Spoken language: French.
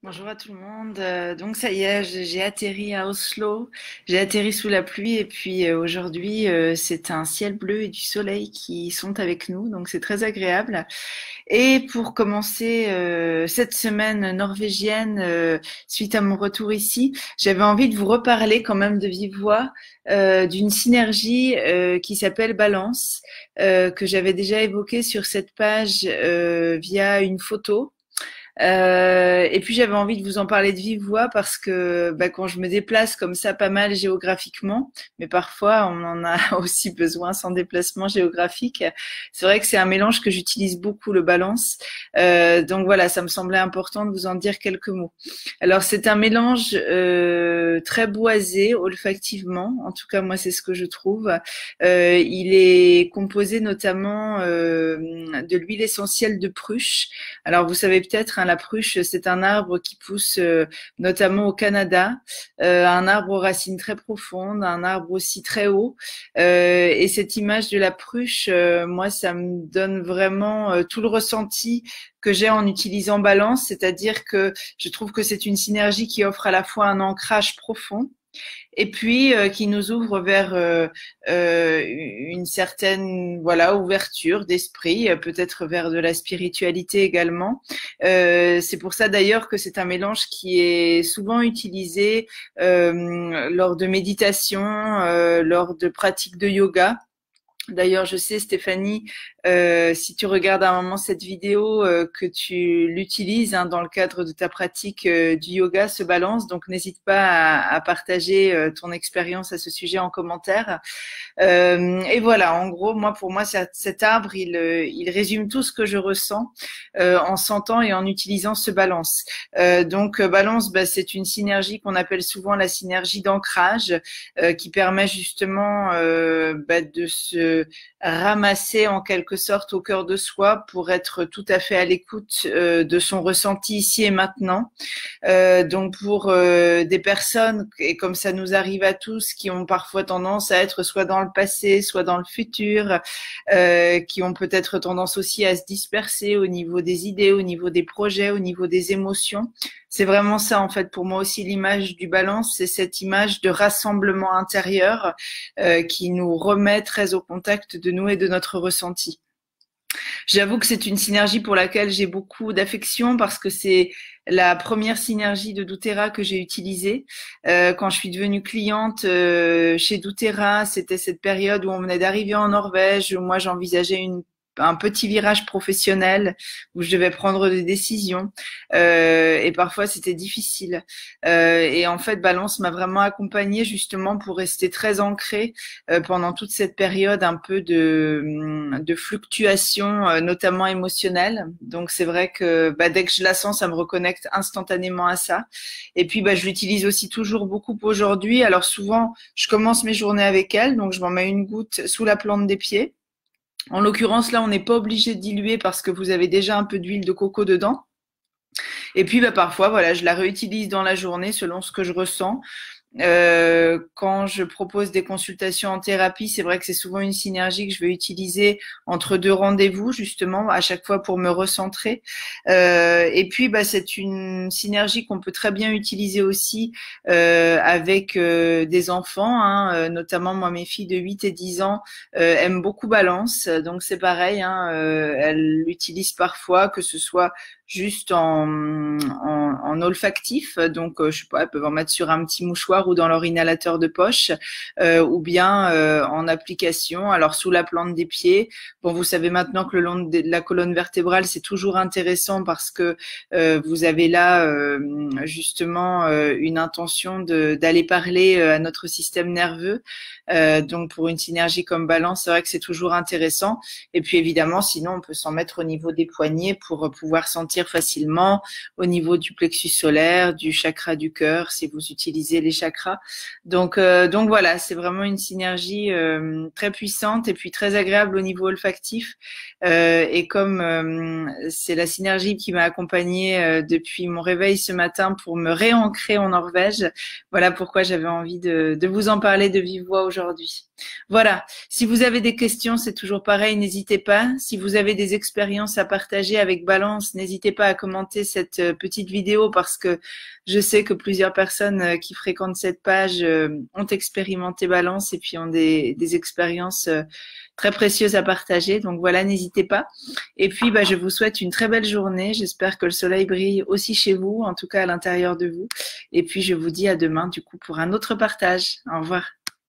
Bonjour à tout le monde. Donc ça y est, j'ai atterri à Oslo. J'ai atterri sous la pluie et puis aujourd'hui c'est un ciel bleu et du soleil qui sont avec nous, donc c'est très agréable. Et pour commencer cette semaine norvégienne, suite à mon retour ici, j'avais envie de vous reparler quand même de vive voix d'une synergie qui s'appelle Balance, que j'avais déjà évoquée sur cette page via une photo. Et puis j'avais envie de vous en parler de vive voix parce que quand je me déplace comme ça pas mal géographiquement, mais parfois on en a aussi besoin sans déplacement géographique. C'est vrai que c'est un mélange que j'utilise beaucoup, le balance. Donc voilà, ça me semblait important de vous en dire quelques mots. Alors c'est un mélange très boisé olfactivement, en tout cas moi c'est ce que je trouve. Il est composé notamment de l'huile essentielle de pruche. Alors vous savez peut-être, hein, la pruche, c'est un arbre qui pousse notamment au Canada, un arbre aux racines très profondes, un arbre aussi très haut. Et cette image de la pruche, moi, ça me donne vraiment tout le ressenti que j'ai en utilisant Balance, c'est-à-dire que je trouve que c'est une synergie qui offre à la fois un ancrage profond et puis qui nous ouvre vers une certaine ouverture d'esprit, peut-être vers de la spiritualité également. C'est pour ça d'ailleurs que c'est un mélange qui est souvent utilisé lors de méditation, lors de pratiques de yoga. D'ailleurs, je sais, Stéphanie, si tu regardes à un moment cette vidéo, que tu l'utilises dans le cadre de ta pratique du yoga, ce balance. Donc, n'hésite pas à partager ton expérience à ce sujet en commentaire. Et voilà, en gros, pour moi, cet arbre, il résume tout ce que je ressens en sentant et en utilisant ce balance. Donc, balance, c'est une synergie qu'on appelle souvent la synergie d'ancrage, qui permet justement de se ramasser en quelque sorte au cœur de soi pour être tout à fait à l'écoute de son ressenti ici et maintenant. Donc pour des personnes, et comme ça nous arrive à tous, qui ont parfois tendance à être soit dans le passé, soit dans le futur, qui ont peut-être tendance aussi à se disperser au niveau des idées, au niveau des projets, au niveau des émotions. C'est vraiment ça, en fait, pour moi aussi, l'image du balance, c'est cette image de rassemblement intérieur qui nous remet très au contact de nous et de notre ressenti. J'avoue que c'est une synergie pour laquelle j'ai beaucoup d'affection parce que c'est la première synergie de doTERRA que j'ai utilisée. Quand je suis devenue cliente chez doTERRA, c'était cette période où on venait d'arriver en Norvège, où moi j'envisageais un petit virage professionnel où je devais prendre des décisions et parfois c'était difficile et en fait Balance m'a vraiment accompagnée justement pour rester très ancrée pendant toute cette période un peu de fluctuation notamment émotionnelle. Donc c'est vrai que dès que je la sens, ça me reconnecte instantanément à ça. Et puis je l'utilise aussi toujours beaucoup aujourd'hui. Alors souvent je commence mes journées avec elle, donc je m'en mets une goutte sous la plante des pieds. En l'occurrence, là, on n'est pas obligé de diluer parce que vous avez déjà un peu d'huile de coco dedans. Et puis, parfois, voilà, je la réutilise dans la journée selon ce que je ressens. Quand je propose des consultations en thérapie, c'est vrai que c'est souvent une synergie que je vais utiliser entre deux rendez-vous, justement, à chaque fois pour me recentrer. Et puis, c'est une synergie qu'on peut très bien utiliser aussi avec des enfants, notamment moi, mes filles de 8 et 10 ans aiment beaucoup Balance, donc c'est pareil, elles l'utilisent parfois, que ce soit juste en olfactif, donc je sais pas, elles peuvent en mettre sur un petit mouchoir ou dans leur inhalateur de poche, ou bien en application, alors sous la plante des pieds. Bon, vous savez maintenant que le long de la colonne vertébrale, c'est toujours intéressant parce que vous avez là justement une intention d'aller parler à notre système nerveux. Donc pour une synergie comme Balance, c'est vrai que c'est toujours intéressant. Et puis évidemment, sinon on peut s'en mettre au niveau des poignets pour pouvoir sentir facilement au niveau du plexus solaire, du chakra du cœur, si vous utilisez les chakras. Donc voilà, c'est vraiment une synergie très puissante et puis très agréable au niveau olfactif. Et comme c'est la synergie qui m'a accompagnée depuis mon réveil ce matin pour me réancrer en Norvège, voilà pourquoi j'avais envie de vous en parler de vive voix aujourd'hui. Voilà. Si vous avez des questions, c'est toujours pareil, n'hésitez pas. Si vous avez des expériences à partager avec Balance, n'hésitez pas à commenter cette petite vidéo parce que je sais que plusieurs personnes qui fréquentent cette page ont expérimenté Balance et puis ont des expériences très précieuses à partager. Donc voilà, n'hésitez pas. Et puis, bah, je vous souhaite une très belle journée. J'espère que le soleil brille aussi chez vous, en tout cas à l'intérieur de vous. Et puis, je vous dis à demain, du coup, pour un autre partage. Au revoir.